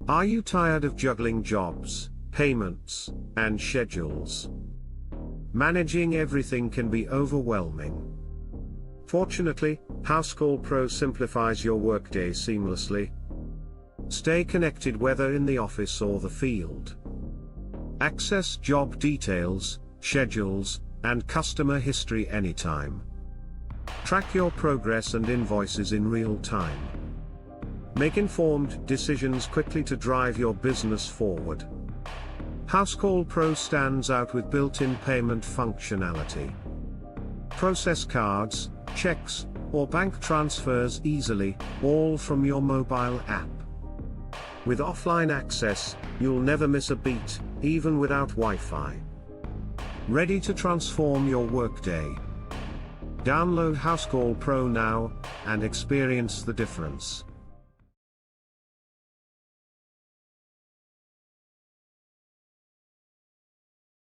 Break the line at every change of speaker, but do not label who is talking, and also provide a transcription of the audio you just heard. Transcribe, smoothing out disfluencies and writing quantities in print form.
Are you tired of juggling jobs, payments, and schedules? Managing everything can be overwhelming. Fortunately, Housecall Pro simplifies your workday seamlessly. Stay connected whether in the office or the field. Access job details, schedules, and customer history anytime. Track your progress and invoices in real time. Make informed decisions quickly to drive your business forward. Housecall Pro stands out with built-in payment functionality. Process cards, checks, or bank transfers easily, all from your mobile app. With offline access, you'll never miss a beat, even without Wi-Fi. Ready to transform your workday? Download Housecall Pro now, and experience the difference.